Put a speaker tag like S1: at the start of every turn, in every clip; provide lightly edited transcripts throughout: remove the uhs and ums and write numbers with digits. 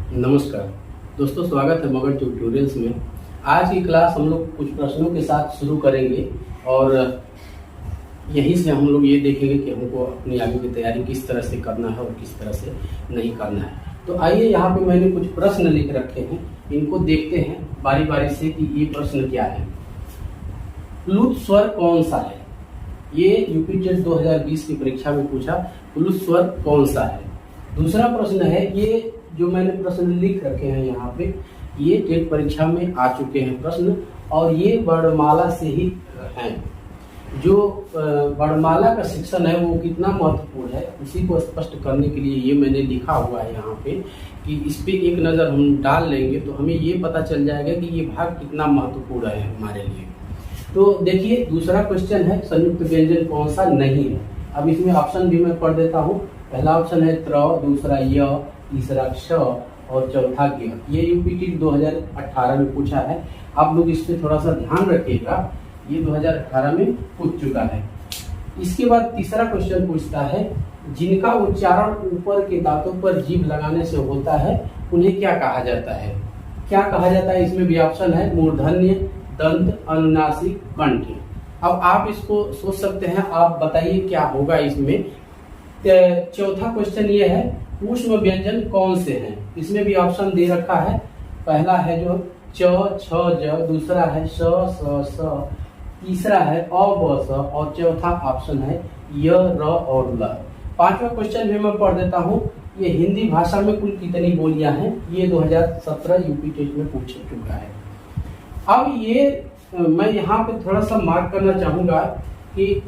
S1: नमस्कार दोस्तों, स्वागत है मगध ट्यूटोरियल्स में। आज की क्लास हम लोग कुछ प्रश्नों के साथ शुरू करेंगे और यहीं से हम लोग ये देखेंगे कि हमको अपनी आगे की तैयारी किस तरह से करना है और किस तरह से नहीं करना है। तो आइए, यहाँ पे मैंने कुछ प्रश्न लिख रखे हैं, इनको देखते हैं बारी बारी से कि ये प्रश्न क्या है। प्लुत स्वर कौन सा है? ये यूपी टेट 2020 की परीक्षा में पूछा, प्लुत स्वर कौन सा है। दूसरा प्रश्न है, ये जो मैंने प्रश्न लिख रखे हैं यहाँ पे, ये टेट परीक्षा में आ चुके हैं प्रश्न और ये वर्णमाला से ही हैं। जो वर्णमाला का शिक्षण है वो कितना महत्वपूर्ण है, उसी को स्पष्ट करने के लिए ये मैंने लिखा हुआ है यहाँ पे कि इस पे एक नज़र हम डाल लेंगे तो हमें ये पता चल जाएगा कि ये भाग कितना महत्वपूर्ण है हमारे लिए। तो देखिए, दूसरा क्वेश्चन है संयुक्त व्यंजन कौन सा नहीं है। अब इसमें ऑप्शन भी मैं पढ़ देता हूँ। पहला ऑप्शन है त्र, दूसरा य, तीसरा क्ष और चौथा ज्ञ। ये यूपी टेट 2018 में पूछा है। आप लोग इस पे थोड़ा सा ध्यान रखिएगा, ये 2018 में पूछ चुका है। इसके बाद तीसरा क्वेश्चन पूछता है, जिनका उच्चारण ऊपर के दांतों पर जीभ लगाने से होता है उन्हें क्या कहा जाता है? क्या कहा जाता है? इसमें भी ऑप्शन है मूर्धन्य, दंत, अनुनासिक, कंठ। अब आप इसको सोच सकते हैं, आप बताइए क्या होगा इसमें। चौथा क्वेश्चन ये है, ऊष्म व्यंजन कौन से हैं? इसमें भी ऑप्शन दे रखा है। पहला है जो च, छ, ज, दूसरा है स, स, तीसरा है अ, ब, स और चौथा ऑप्शन है य, र और ल। पांचवा क्वेश्चन भी मैं पढ़ देता हूँ। ये हिंदी भाषा में कुल कितनी बोलियां हैं? ये 2017 यूपी टेट में पूछ चुका है। अब ये मैं यहाँ पे थोड़ा सा मार्क करना चाहूंगा कि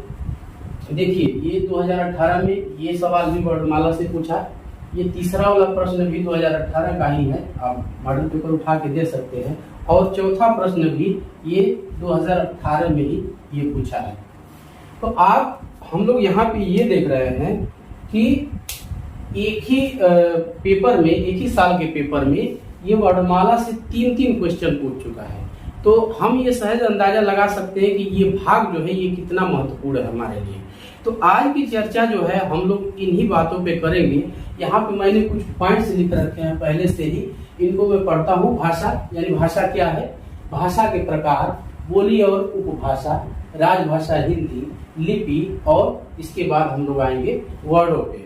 S1: देखिए, ये 2018 में ये सवाल भी वर्णमाला से पूछा। ये तीसरा वाला प्रश्न भी 2018 का ही है, आप मॉडल पेपर उठा के दे सकते हैं। और चौथा प्रश्न भी ये 2018 में ही ये पूछा है। तो आप हम लोग यहाँ पे ये देख रहे हैं कि एक ही पेपर में, एक ही साल के पेपर में ये वर्णमाला से तीन क्वेश्चन पूछ चुका है। तो हम ये सहज अंदाजा लगा सकते हैं कि ये भाग जो है ये कितना महत्वपूर्ण है हमारे लिए। तो आज की चर्चा जो है हम लोग इन्हीं बातों पे करेंगे। यहाँ पे मैंने कुछ पॉइंट्स लिख रखे हैं पहले से ही, इनको मैं पढ़ता हूँ। भाषा यानी भाषा क्या है, भाषा के प्रकार, बोली और उपभाषा, राजभाषा हिंदी, लिपि और इसके बाद हम लोग आएंगे वर्डों पे।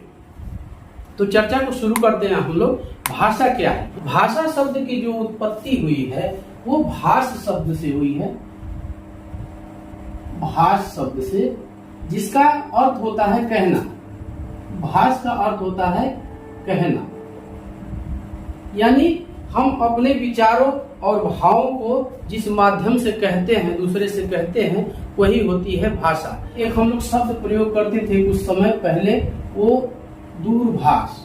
S1: तो चर्चा को शुरू करते हैं हम लोग। भाषा क्या है? भाषा शब्द की जो उत्पत्ति हुई है वो भाष शब्द से हुई है। भाष शब्द से, जिसका अर्थ होता है कहना। भाष का अर्थ होता है कहना, यानी हम अपने विचारों और भावों को जिस माध्यम से कहते हैं, दूसरे से कहते हैं, वही होती है भाषा। एक हम लोग शब्द प्रयोग करते थे कुछ समय पहले, वो दूरभाष,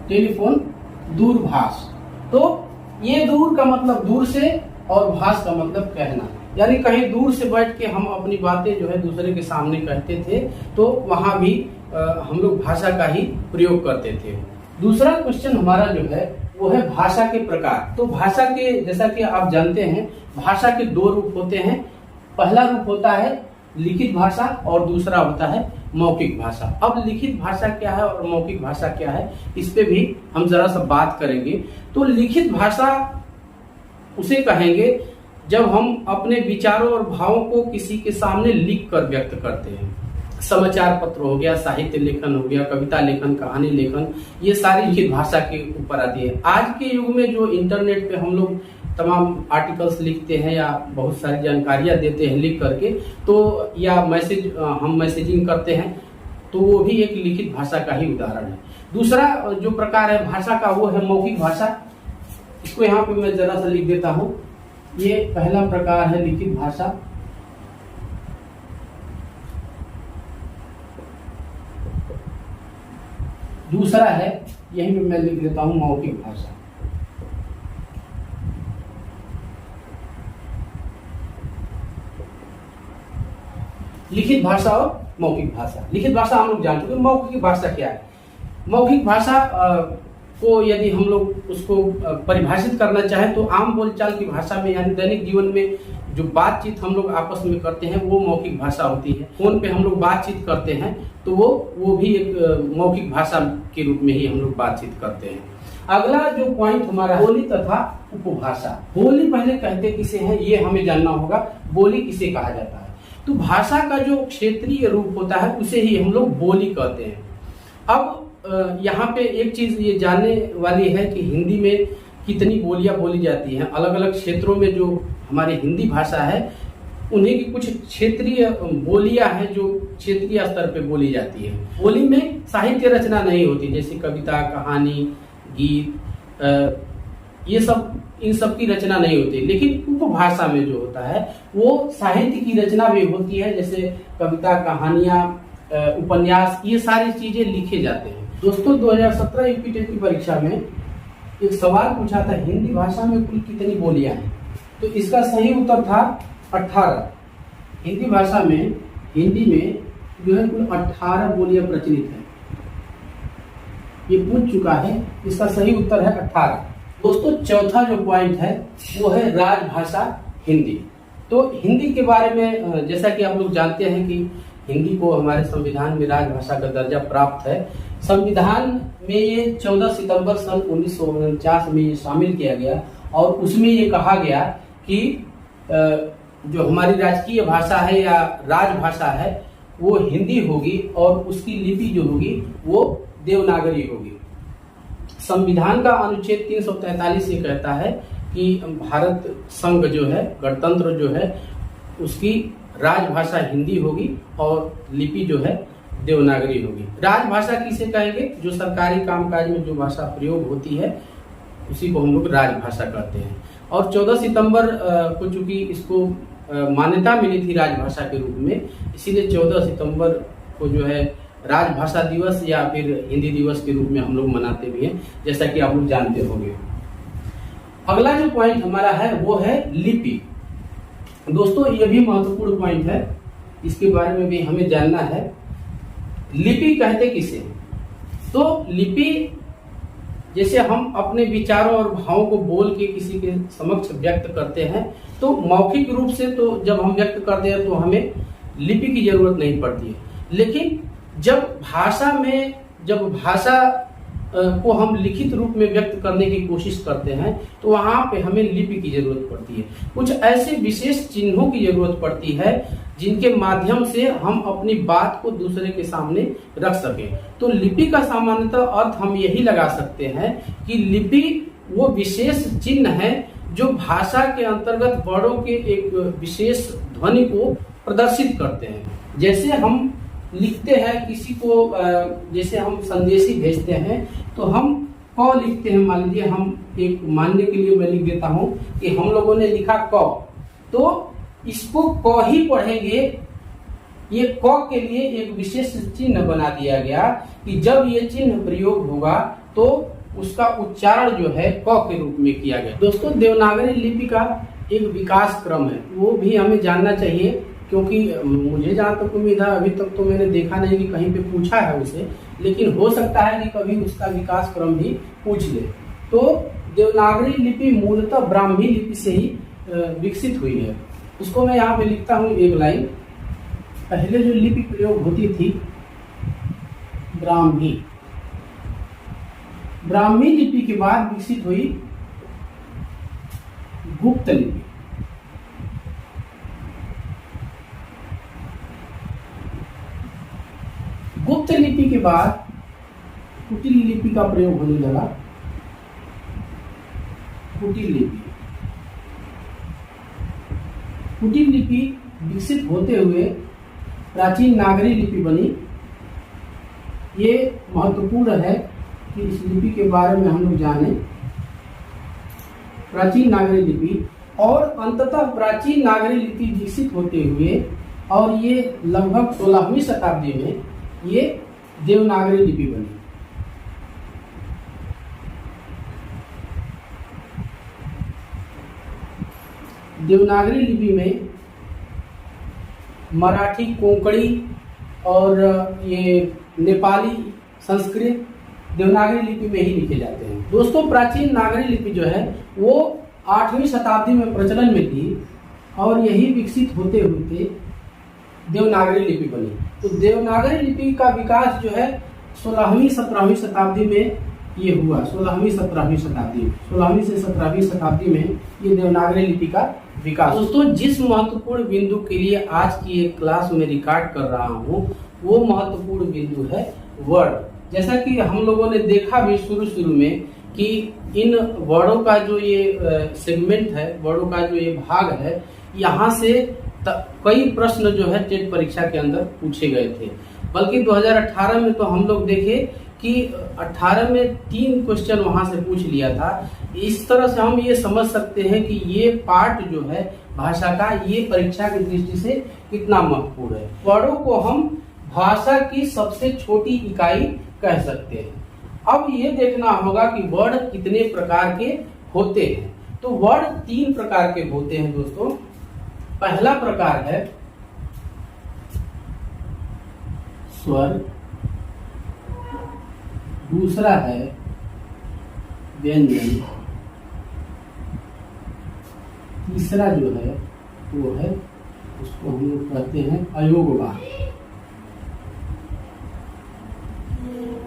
S1: टेलीफोन दूरभाष। तो ये दूर का मतलब दूर से और भाष का मतलब कहना, यानी कहीं दूर से बैठ के हम अपनी बातें जो है दूसरे के सामने कहते थे, तो वहां भी हम लोग भाषा का ही प्रयोग करते थे। दूसरा क्वेश्चन हमारा जो है वो है भाषा के प्रकार। तो भाषा के, जैसा कि आप जानते हैं, भाषा के दो रूप होते हैं। पहला रूप होता है लिखित भाषा और दूसरा होता है मौखिक भाषा। अब लिखित भाषा क्या है और मौखिक भाषा क्या है, इस पे भी हम जरा सा बात करेंगे। तो लिखित भाषा उसे कहेंगे जब हम अपने विचारों और भावों को किसी के सामने लिख कर व्यक्त करते हैं। समाचार पत्र हो गया, साहित्य लेखन हो गया, कविता लेखन, कहानी लेखन, ये सारी लिखित भाषा के ऊपर आती है। आज के युग में जो इंटरनेट पे हम लोग तमाम आर्टिकल्स लिखते हैं या बहुत सारी जानकारियां देते हैं लिख करके, तो या मैसेज हम मैसेजिंग करते हैं, तो वो भी एक लिखित भाषा का ही उदाहरण है। दूसरा जो प्रकार है भाषा का वो है मौखिक भाषा। इसको यहाँ पे मैं जरा सा लिख देता हूँ। ये पहला प्रकार है लिखित भाषा। दूसरा है, यहीं पे मैं लिख देता हूँ, मौखिक भाषा। लिखित भाषा और मौखिक भाषा। लिखित भाषा हम लोग जान चुके हैं। मौखिक भाषा क्या है? मौखिक भाषा को यदि हम लोग उसको परिभाषित करना चाहें तो आम बोलचाल की भाषा में, यानी दैनिक जीवन में जो बातचीत हम लोग आपस में करते हैं वो मौखिक भाषा होती है। फोन पे हम लोग बातचीत करते हैं तो वो भी एक मौखिक भाषा के रूप में ही हम लोग बातचीत करते हैं। अगला जो पॉइंट हमारा बोली तथा उपभाषा। बोली पहले कहते किसे हैं ये हमें जानना होगा, बोली किसे कहा जाता है। तो भाषा का जो क्षेत्रीय रूप होता है उसे ही हम लोग बोली कहते हैं। अब यहाँ पे एक चीज ये जानने वाली है कि हिंदी में कितनी बोलियां बोली जाती हैं। अलग अलग क्षेत्रों में जो हमारी हिंदी भाषा है उन्हीं की कुछ क्षेत्रीय बोलियां हैं जो क्षेत्रीय स्तर पे बोली जाती है। बोली में साहित्य रचना नहीं होती, जैसे कविता, कहानी, गीत, ये सब, इन सब की रचना नहीं होती। लेकिन उपभाषा में जो होता है वो साहित्य की रचना भी होती है, जैसे कविता, कहानियां, उपन्यास, ये सारी चीजें लिखे जाते हैं। दोस्तों 2017 यूपीटेट की परीक्षा में एक सवाल पूछा था, हिंदी भाषा में कुल कितनी बोलियां हैं? तो इसका सही उत्तर था 18। हिंदी भाषा में, हिंदी में जो है कुल 18 बोलियां प्रचलित हैं। ये पूछ चुका है, इसका सही उत्तर है 18। दोस्तों चौथा जो पॉइंट है वो है राजभाषा हिंदी। तो हिंदी के बारे में जैसा कि आप लोग जानते हैं कि हिंदी को हमारे संविधान में राजभाषा का दर्जा प्राप्त है। संविधान में ये 14 सितंबर सन 1949 में ये शामिल किया गया और उसमें ये कहा गया कि जो हमारी राजकीय भाषा है या राजभाषा है वो हिंदी होगी और उसकी लिपि जो होगी वो देवनागरी होगी। संविधान का अनुच्छेद 343 ये कहता है कि भारत संघ जो है, गणतंत्र जो है, उसकी राजभाषा हिंदी होगी और लिपि जो है देवनागरी होगी। राजभाषा किसे कहेंगे? जो सरकारी कामकाज में जो भाषा प्रयोग होती है उसी को हम लोग राजभाषा कहते हैं। और 14 सितंबर को चूंकि इसको मान्यता मिली थी राजभाषा के रूप में, इसीलिए 14 सितंबर को जो है राजभाषा दिवस या फिर हिंदी दिवस के रूप में हम लोग मनाते भी हैं, जैसा कि आप लोग जानते होंगे। अगला जो पॉइंट हमारा है वो है लिपि। दोस्तों ये भी महत्वपूर्ण पॉइंट है, इसके बारे में भी हमें जानना है। लिपि कहते किसे? तो लिपि जैसे हम अपने विचारों और भावों को बोल के किसी के समक्ष व्यक्त करते हैं, तो मौखिक रूप से तो जब हम व्यक्त करते हैं तो हमें लिपि की जरूरत नहीं पड़ती है। लेकिन जब भाषा को हम लिखित रूप में व्यक्त करने की कोशिश करते हैं तो वहां पे हमें लिपि की जरूरत पड़ती है। कुछ ऐसे विशेष चिन्हों की जरूरत पड़ती है जिनके माध्यम से हम अपनी बात को दूसरे के सामने रख सकें। तो लिपि का सामान्यतः अर्थ हम यही लगा सकते हैं कि लिपि वो विशेष चिन्ह है जो भाषा के अंतर्गत वर्णों के एक विशेष ध्वनि को प्रदर्शित करते हैं। जैसे हम लिखते हैं किसी को, जैसे हम संदेशी भेजते हैं तो हम क लिखते हैं। मान लीजिए हम एक मानने के लिए मैं लिख देता हूं कि हम लोगों ने लिखा क, तो इसको क ही पढ़ेंगे। ये क के लिए एक विशेष चिन्ह बना दिया गया कि जब ये चिन्ह प्रयोग होगा तो उसका उच्चारण जो है क के रूप में किया गया। दोस्तों देवनागरी लिपि का एक विकास क्रम है, वो भी हमें जानना चाहिए, क्योंकि मुझे जहाँ तक उम्मीद है अभी तक तो मैंने देखा नहीं कि कहीं पे पूछा है उसे, लेकिन हो सकता है कि कभी उसका विकास क्रम भी पूछ ले। तो देवनागरी लिपि मूलतः ब्राह्मी लिपि से ही विकसित हुई है। उसको मैं यहाँ पे लिखता हूँ एक लाइन। पहले जो लिपि प्रयोग होती थी ब्राह्मी, ब्राह्मी लिपि के बाद विकसित हुई गुप्त लिपि। गुप्त लिपि के बाद कुटिल लिपि का प्रयोग होने लगा। कुटिल लिपि, कुटिल लिपि विकसित होते हुए प्राचीन नागरी लिपि बनी। ये महत्वपूर्ण है कि इस लिपि के बारे में हम लोग जाने। प्राचीन नागरी लिपि और अंततः प्राचीन नागरी लिपि विकसित होते हुए और ये लगभग 16वीं शताब्दी में ये देवनागरी लिपि बनी। देवनागरी लिपि में मराठी, कोंकणी और ये नेपाली, संस्कृत देवनागरी लिपि में ही लिखे जाते हैं। दोस्तों प्राचीन नागरी लिपि जो है वो 8वीं शताब्दी में प्रचलन में थी और यही विकसित होते होते देवनागरी लिपि बनी। तो देवनागरी लिपि का विकास जो है 16वीं 17वीं शताब्दी में ये हुआ। 16वीं से 17वीं शताब्दी में ये देवनागरी लिपि का विकास। दोस्तों जिस महत्वपूर्ण बिंदु के लिए आज की एक क्लास में रिकॉर्ड कर रहा हूँ वो महत्वपूर्ण बिंदु है वर्ड। जैसा कि हम लोगों ने देखा भी शुरू में कि इन वर्डों का जो ये सेगमेंट है, वर्डों का जो ये भाग है, यहाँ से कई प्रश्न जो है टेट परीक्षा के अंदर पूछे गए थे। बल्कि 2018 में तो हम लोग देखे कि 18 में 3 क्वेश्चन वहां से पूछ लिया था। इस तरह से हम ये समझ सकते हैं कि ये पार्ट जो है भाषा का, ये परीक्षा की दृष्टि से कितना महत्वपूर्ण है। वर्डों को हम भाषा की सबसे छोटी इकाई कह सकते हैं। अब ये देखना होगा कि वर्ड कितने प्रकार के होते हैं। तो वर्ड 3 प्रकार के होते हैं दोस्तों। पहला प्रकार है स्वर, दूसरा है व्यंजन, तीसरा जो है वो है उसको हम लोग कहते हैं अयोगवाह।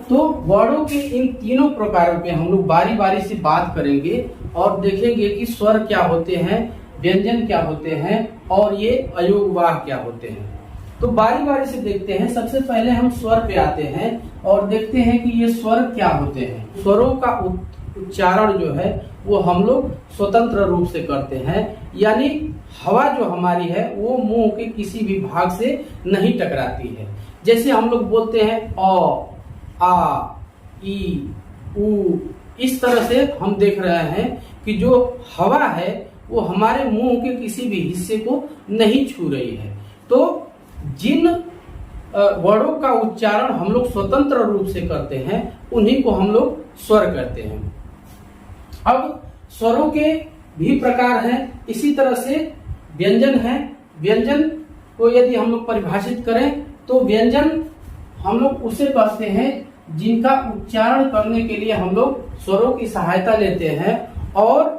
S1: तो वर्डों के इन तीनों प्रकारों पे हम लोग बारी बारी से बात करेंगे और देखेंगे कि स्वर क्या होते हैं, व्यंजन क्या होते हैं और ये अयोगवाह क्या होते हैं। तो बारी बारी से देखते हैं। सबसे पहले हम स्वर पे आते हैं और देखते हैं कि ये स्वर क्या होते हैं। स्वरों का उच्चारण जो है वो हम लोग स्वतंत्र रूप से करते हैं, यानी हवा जो हमारी है वो मुंह के किसी भी भाग से नहीं टकराती है। जैसे हम लोग बोलते हैं अ, आ, ई, उ, इस तरह से हम देख रहे हैं कि जो हवा है वो हमारे मुंह के किसी भी हिस्से को नहीं छू रही है। तो जिन वर्डों का उच्चारण हम लोग स्वतंत्र रूप से करते हैं उन्हीं को हम लोग स्वर कहते हैं। अब स्वरों के भी प्रकार हैं, इसी तरह से व्यंजन है। व्यंजन को यदि हम लोग परिभाषित करें तो व्यंजन हम लोग उसे कहते हैं जिनका उच्चारण करने के लिए हम लोग स्वरों की सहायता लेते हैं और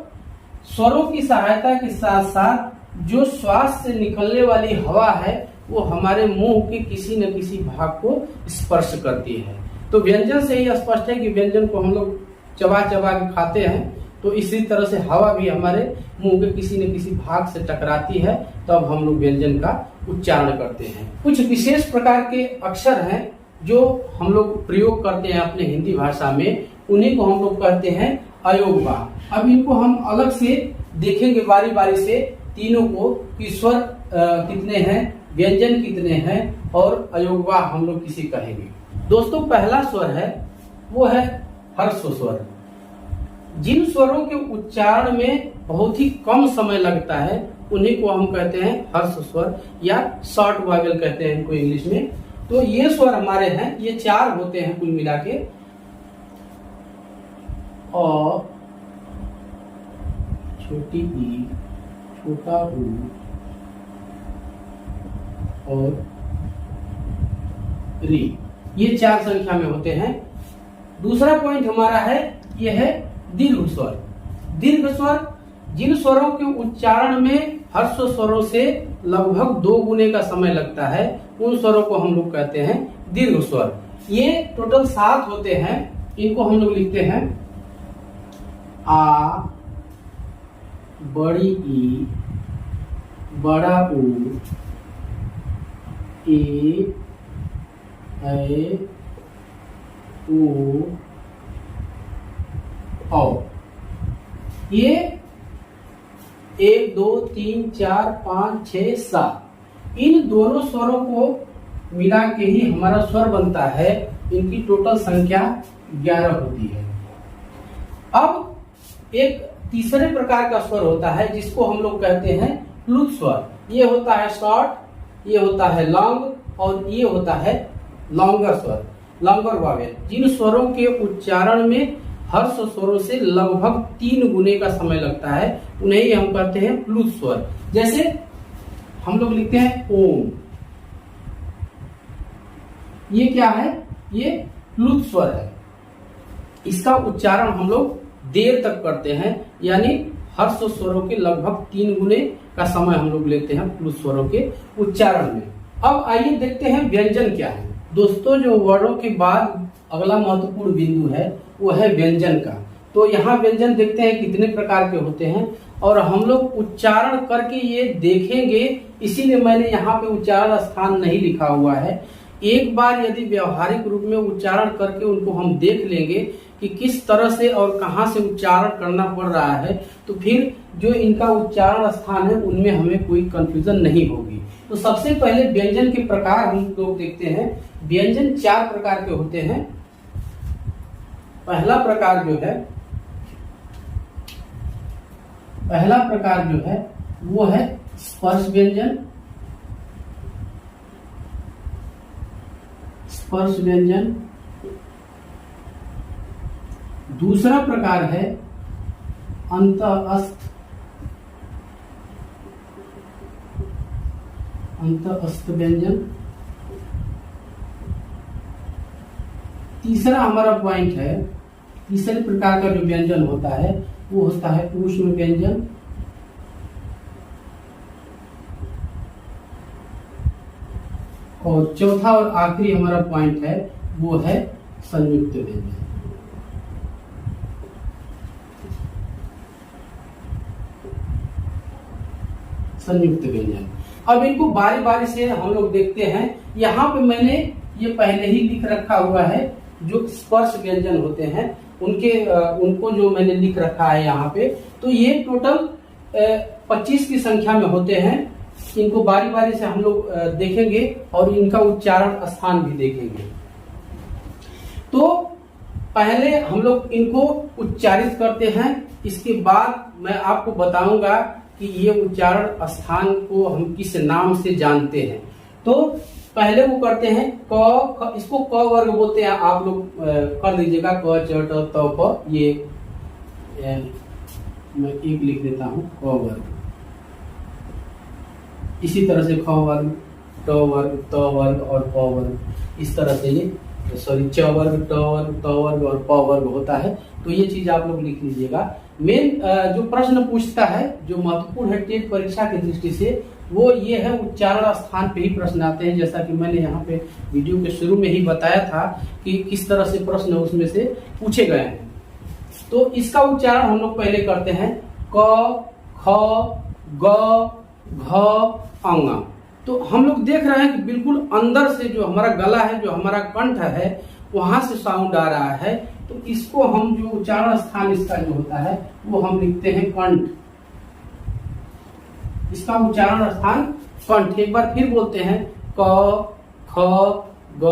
S1: स्वरों की सहायता के साथ साथ जो श्वास से निकलने वाली हवा है वो हमारे मुंह के किसी न किसी भाग को स्पर्श करती है। तो व्यंजन से ही स्पष्ट है कि व्यंजन को हम लोग चबा चबा के खाते हैं, तो इसी तरह से हवा भी हमारे मुंह के किसी न किसी भाग से टकराती है, तब हम लोग व्यंजन का उच्चारण करते हैं। कुछ विशेष प्रकार के अक्षर हैं जो हम लोग प्रयोग करते हैं अपने हिंदी भाषा में, उन्हीं को हम लोग कहते हैं अयोगवाह। अब इनको हम अलग से देखेंगे बारी बारी से तीनों को कि स्वर कितने हैं, व्यंजन कितने हैं और अयोगवाह हम लोग किसे कहेंगे। दोस्तों पहला स्वर है वो है हर्ष स्वर। जिन स्वरों के उच्चारण में बहुत ही कम समय लगता है उन्हीं को हम कहते हैं हर्ष स्वर या शॉर्ट वॉवेल कहते हैं इनको इंग्लिश में। तो ये स्वर हमारे हैं, ये 4 होते हैं कुल मिला के। अ, छोटी ई, छोटा ऊ और री, ये 4 संख्या में होते हैं। दूसरा पॉइंट हमारा है ये है दीर्घ स्वर। दीर्घ स्वर जिन स्वरों के उच्चारण में हर्ष स्वरों से लगभग 2 गुने का समय लगता है उन स्वरों को हम लोग कहते हैं दीर्घ स्वर। ये टोटल 7 होते हैं। इनको हम लोग लिखते हैं आ, बड़ी ई, बड़ा ऊ, ए, ऐ, उ, औ। ये 1 2 3 4 5 6 7 इन दोनों स्वरों को मिला के ही हमारा स्वर बनता है। इनकी टोटल संख्या 11 होती है। अब एक तीसरे प्रकार का स्वर होता है जिसको हम लोग कहते हैं प्लुत स्वर। ये होता है शॉर्ट, ये होता है लॉन्ग और ये होता है लॉन्गर स्वर, लॉन्गर वॉवेल। जिन स्वरों के उच्चारण में हर्ष स्वरों से लगभग 3 गुने का समय लगता है उन्हें ही हम कहते हैं प्लुत स्वर। जैसे हम लोग लिखते हैं ओम, ये क्या है, ये प्लुत स्वर है। इसका उच्चारण हम लोग देर तक करते हैं, यानी हर्ष स्वरों के लगभग 3 गुने का समय हम लोग लेते हैं प्लुत स्वरों के उच्चारण में। अब आइए देखते हैं व्यंजन क्या है। दोस्तों, जो वर्णों के बाद अगला महत्वपूर्ण बिंदु है वो है व्यंजन का। तो यहाँ व्यंजन देखते हैं कितने प्रकार के होते हैं और हम लोग उच्चारण करके ये देखेंगे, इसीलिए मैंने यहाँ पे उच्चारण स्थान नहीं लिखा हुआ है। एक बार यदि व्यवहारिक रूप में उच्चारण करके उनको हम देख लेंगे कि किस तरह से और कहाँ से उच्चारण करना पड़ रहा है, तो फिर जो इनका उच्चारण स्थान है उनमें हमें कोई कंफ्यूजन नहीं होगी। तो सबसे पहले व्यंजन के प्रकार हम लोग देखते हैं। व्यंजन 4 प्रकार के होते हैं। पहला प्रकार जो है वो है स्पर्श व्यंजन। स्पर्श व्यंजन। दूसरा प्रकार है अंतःस्थ व्यंजन। तीसरा हमारा पॉइंट है, तीसरे प्रकार का जो व्यंजन होता है वो होता है ऊष्म व्यंजन। और चौथा और आखिरी हमारा पॉइंट है वो है संयुक्त व्यंजन। संयुक्त व्यंजन। अब इनको बारी बारी से हम लोग देखते हैं। यहाँ पे मैंने ये पहले ही लिख रखा हुआ है, जो स्पर्श व्यंजन होते हैं उनको जो मैंने लिख रखा है यहाँ पे। तो ये टोटल 25 की संख्या में होते हैं। इनको बारी बारी से हम लोग देखेंगे और इनका उच्चारण स्थान भी देखेंगे। तो पहले हम लोग इनको उच्चारित करते हैं, इसके बाद मैं आपको बताऊंगा कि ये उच्चारण स्थान को हम किस नाम से जानते हैं। तो पहले वो करते हैं क, इसको क वर्ग बोलते हैं। आप लोग कर लीजिएगा क च ट त प। ये मैं एक लिख देता हूँ क वर्ग। इसी तरह से ख वर्ग, ट वर्ग, त वर्ग और प वर्ग, इस तरह से ये च वर्ग, ट वर्ग, त वर्ग और प वर्ग होता है। तो ये चीज आप लोग लिख लीजिएगा। मेन जो प्रश्न पूछता है, जो महत्वपूर्ण है टेट परीक्षा की दृष्टि से, वो ये है उच्चारण स्थान पे ही प्रश्न आते हैं। जैसा कि मैंने यहाँ पे वीडियो के शुरू में ही बताया था कि किस तरह से प्रश्न उसमें से पूछे गए हैं। तो इसका उच्चारण हम लोग पहले करते हैं क, ख, ग, घ, अंग। तो हम लोग देख रहे हैं कि बिल्कुल अंदर से जो हमारा गला है, जो हमारा कंठ है, वहां से साउंड आ रहा है। तो इसको हम जो उच्चारण स्थान इसका जो होता है वो हम लिखते हैं कंठ। इसका उच्चारण स्थान कंठ। एक बार फिर बोलते हैं क, ख, ग,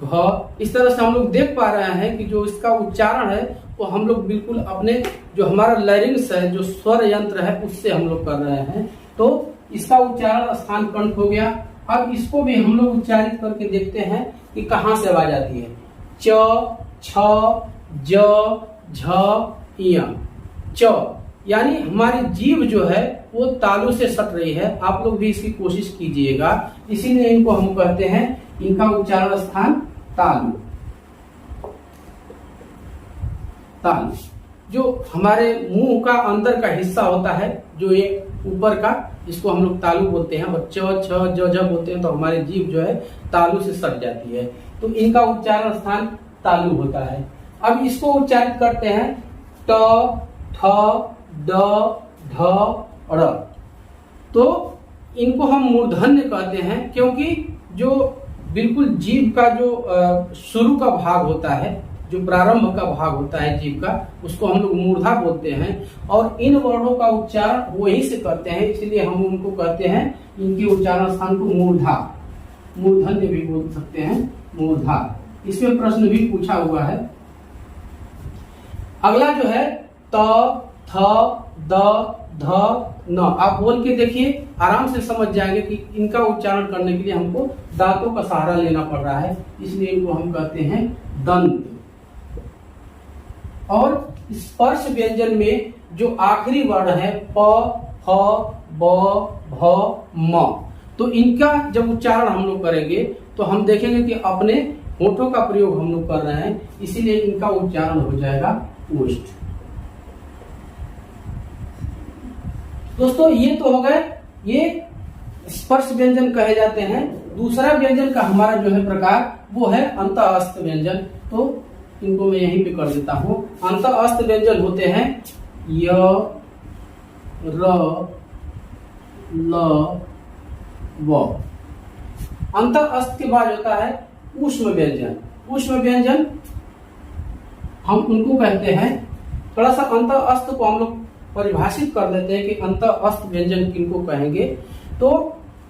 S1: घ। इस तरह से हम लोग देख पा रहे हैं कि जो इसका उच्चारण है वो हम लोग बिल्कुल अपने जो हमारा लैरिंग्स है, जो स्वर यंत्र है, उससे हम लोग कर रहे हैं। तो इसका उच्चारण स्थान कंठ हो गया। अब इसको भी हम लोग उच्चारित करके देखते हैं कि कहाँ से आवाज आती है। च, छ, ज, झ, य। च यानी हमारी जीभ जो है वो तालू से सट रही है। आप लोग भी इसकी कोशिश कीजिएगा। इसीलिए इनको हम कहते हैं, इनका उच्चारण स्थान तालु। तालु जो हमारे मुंह का अंदर का हिस्सा होता है, जो ये ऊपर का, इसको हम लोग तालु बोलते हैं। और च, छ, ज, झ बोलते हैं तो हमारी जीभ जो है तालु से सट जाती है। तो इनका उच्चारण स्थान तालु होता है। अब इसको उच्चारित करते हैं ट, ठ, ड, ढ, ड़। तो इनको हम मूर्धन्य कहते हैं, क्योंकि जो बिल्कुल जीभ का जो शुरू का भाग होता है, जो प्रारंभ का भाग होता है जीभ का, उसको हम लोग मूर्धा बोलते हैं। और इन वर्णों का उच्चारण वहीं से करते हैं, इसलिए हम उनको कहते हैं, इनके उच्चारण स्थान को मूर्धा, मूर्धन्य भी बोल सकते हैं, मूर्धा। इसमें प्रश्न भी पूछा हुआ है। अगला जो है त, थ, द, ध, न। आप बोल के देखिए, आराम से समझ जाएंगे कि इनका उच्चारण करने के लिए हमको दांतों का सहारा लेना पड़ रहा है, इसलिए इनको हम कहते हैं दंत। और स्पर्श व्यंजन में जो आखिरी वर्ण है प, फ, ब, भ, म, तो इनका जब उच्चारण हम लोग करेंगे तो हम देखेंगे कि अपने होठों का प्रयोग हम लोग कर रहे हैं, इसीलिए इनका उच्चारण हो जाएगा उष्ठ। दोस्तों ये तो हो गए, ये स्पर्श व्यंजन कहे जाते हैं। दूसरा व्यंजन का हमारा जो है प्रकार वो है अंतःस्थ व्यंजन। तो इनको मैं यहीं पे कर देता हूं। अंतःस्थ व्यंजन होते हैं य, र, ल, व। अंतःस्थ के बाद होता है ऊष्म व्यंजन। ऊष्म व्यंजन हम उनको कहते हैं, थोड़ा सा अंतःस्थ को हम लोग परिभाषित कर देते हैं कि अंतःस्थ व्यंजन किनको कहेंगे। तो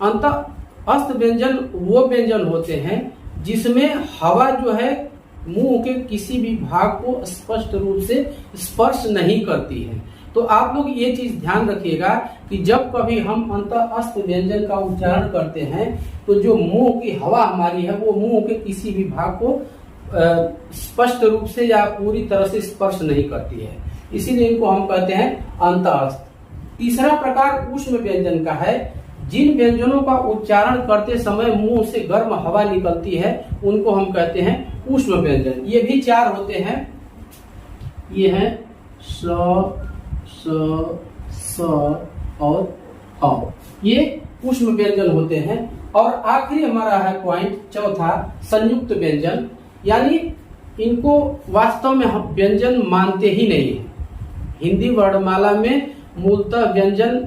S1: अंतःस्थ व्यंजन वो व्यंजन होते हैं जिसमें हवा जो है मुंह के किसी भी भाग को स्पष्ट रूप से स्पर्श नहीं करती है। तो आप लोग ये चीज ध्यान रखिएगा कि जब कभी हम अंतःस्थ व्यंजन का उच्चारण करते हैं तो जो मुंह की हवा हमारी है वो मुंह के किसी भी भाग को स्पष्ट रूप से या पूरी तरह से स्पर्श नहीं करती है, इसीलिए इनको हम कहते हैं अंतःस्थ। तीसरा प्रकार ऊष्म व्यंजन का है। जिन व्यंजनों का उच्चारण करते समय मुंह से गर्म हवा निकलती है उनको हम कहते हैं ऊष्म व्यंजन। ये भी 4 होते हैं, ये हैं स, स और ह। ये ऊष्म व्यंजन होते हैं। और आखिरी हमारा है पॉइंट चौथा, संयुक्त व्यंजन। यानी इनको वास्तव में हम व्यंजन मानते ही नहीं है। हिंदी वर्णमाला में मूलतः व्यंजन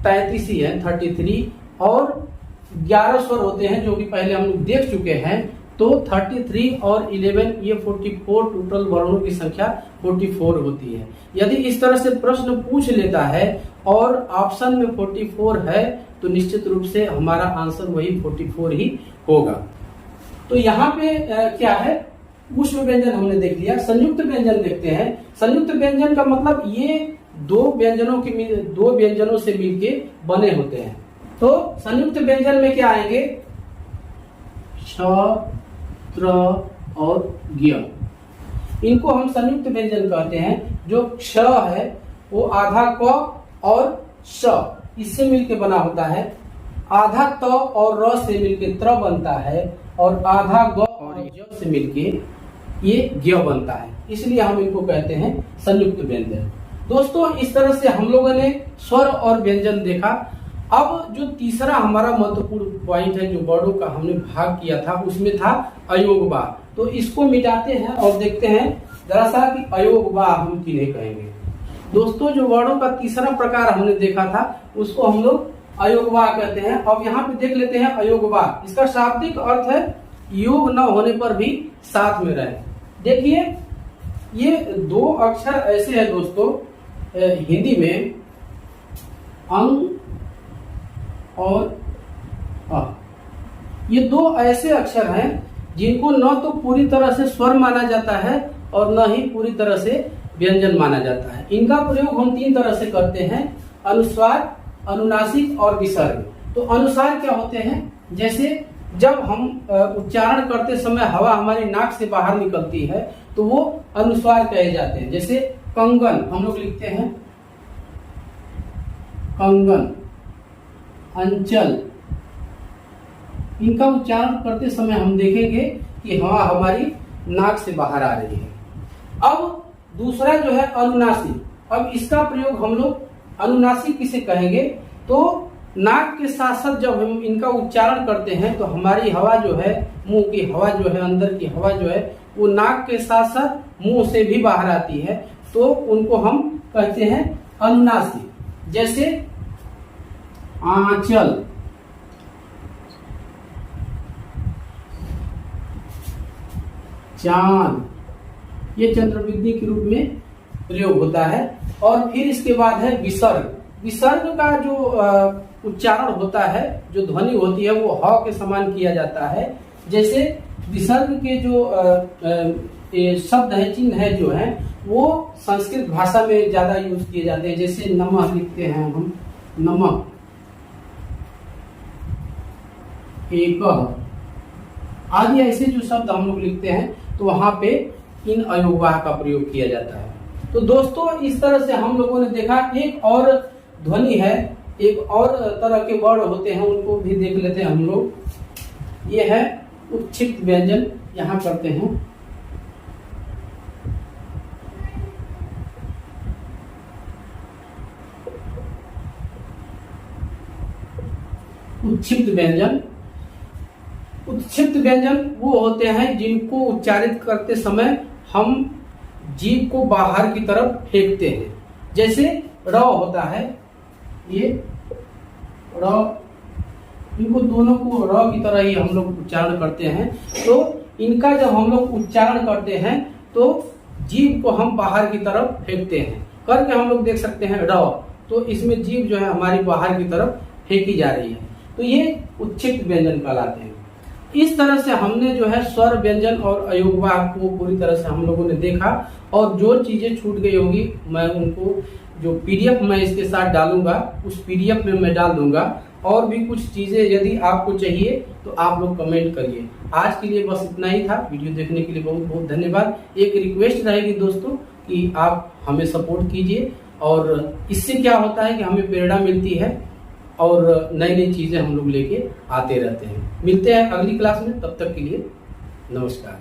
S1: 33 ही है, 33, और 11 स्वर होते हैं जो कि पहले हम लोग देख चुके हैं। तो 33 और 11 ये 44, टोटल वर्णों की संख्या 44 होती है। यदि इस तरह से प्रश्न पूछ लेता है और ऑप्शन में 44 है तो निश्चित रूप से हमारा आंसर वही 44 ही होगा। तो यहाँ पे क्या है, ऊष्म व्यंजन हमने देख लिया। संयुक्त व्यंजन देखते हैं। संयुक्त व्यंजन का मतलब ये दो व्यंजनों से मिलके बने होते हैं। तो संयुक्त व्यंजन में क्या आएंगे, श, त्र और ज्ञ। इनको हम संयुक्त व्यंजन कहते हैं। जो क्ष है वो आधा क और श इससे मिलके बना होता है, आधा त और र से मिलके त्र बनता है, और आधा ग और ज से मिलके ये ज्ञ बनता है, इसलिए हम इनको कहते हैं संयुक्त व्यंजन। दोस्तों इस तरह से हम लोगों ने स्वर और व्यंजन देखा। अब जो तीसरा हमारा महत्वपूर्ण पॉइंट है, जो वर्डों का हमने भाग किया था, उसमें था अयोगवा। तो इसको मिटाते हैं और देखते हैं जरा सा कि अयोगवा हम किन्हें कहेंगे। दोस्तों जो वर्डों का तीसरा प्रकार हमने देखा था उसको हम लोग अयोगवा कहते हैं। अब यहाँ पे देख लेते हैं अयोगवा। इसका शाब्दिक अर्थ है योग न होने पर भी साथ में रहे। देखिए ये 2 अक्षर ऐसे हैं दोस्तों, हिंदी में अंग और अ, ये 2 ऐसे अक्षर हैं जिनको न तो पूरी तरह से स्वर माना जाता है और न ही पूरी तरह से व्यंजन माना जाता है। इनका प्रयोग हम 3 तरह से करते हैं, अनुस्वार, अनुनासिक और विसर्ग। तो अनुस्वार क्या होते हैं, जैसे जब हम उच्चारण करते समय हवा हमारी नाक से बाहर निकलती है तो वो अनुस्वार कहे जाते हैं। जैसे कंगन हम लोग लिखते हैं कंगन, अंचल, इनका उच्चारण करते समय हम देखेंगे कि हवा हमारी नाक से बाहर आ रही है। अब दूसरा जो है अनुनासिक। अब इसका प्रयोग हम लोग अनुनासिक किसे कहेंगे, तो नाक के साथ साथ जब हम इनका उच्चारण करते हैं तो हमारी हवा जो है, मुंह की हवा जो है, अंदर की हवा जो है वो नाक के साथ साथ मुंह से भी बाहर आती है, तो उनको हम कहते हैं अनुनासिक। जैसे आंचल, चांद, ये चंद्रवृद्धि के रूप में प्रयोग होता है। और फिर इसके बाद है विसर्ग। विसर्ग का जो उच्चारण होता है, जो ध्वनि होती है, वो ह के समान किया जाता है। जैसे विसर्ग के जो शब्द है, चिन्ह है जो है, वो संस्कृत भाषा में ज्यादा यूज किए जाते हैं। जैसे नमः लिखते हैं हम, नमः, एक आदि ऐसे जो शब्द हम लोग लिखते हैं तो वहां पे इन अयोगवाह का प्रयोग किया जाता है। तो दोस्तों इस तरह से हम लोगों ने देखा। एक और ध्वनि है, एक और तरह के वर्ण होते हैं, उनको भी देख लेते हैं हम लोग। ये है उत्क्षिप्त व्यंजन। यहाँ करते हैं उत्क्षिप्त व्यंजन। उत्क्षिप्त व्यंजन वो होते हैं जिनको उच्चारित करते समय हम जीभ को बाहर की तरफ फेंकते हैं। जैसे र होता है, ये र, इनको दोनों को र की तरह ही हम लोग उच्चारण करते हैं। तो इनका जब हम लोग उच्चारण करते हैं तो जीभ को हम बाहर की तरफ फेंकते हैं। करके हम लोग देख सकते हैं र, तो इसमें जीभ जो है हमारी बाहर की तरफ फेंकी जा रही है, तो ये उत्क्षिप्त व्यंजन कहलाते हैं। इस तरह से हमने जो है स्वर व्यंजन और अयोगवाह को पूरी तरह से हम लोगों ने देखा, और जो चीजें छूट गई होगी मैं उनको जो पीडीएफ मैं इसके साथ डालूंगा उस पीडीएफ में मैं डाल दूंगा। और भी कुछ चीजें यदि आपको चाहिए तो आप लोग कमेंट करिए। आज के लिए बस इतना ही था। वीडियो देखने के लिए बहुत बहुत धन्यवाद। एक रिक्वेस्ट रहेगी दोस्तों कि आप हमें सपोर्ट कीजिए, और इससे क्या होता है कि हमें प्रेरणा मिलती है और नई नई चीजें हम लोग लेके आते रहते हैं। मिलते हैं अगली क्लास में, तब तक के लिए नमस्कार।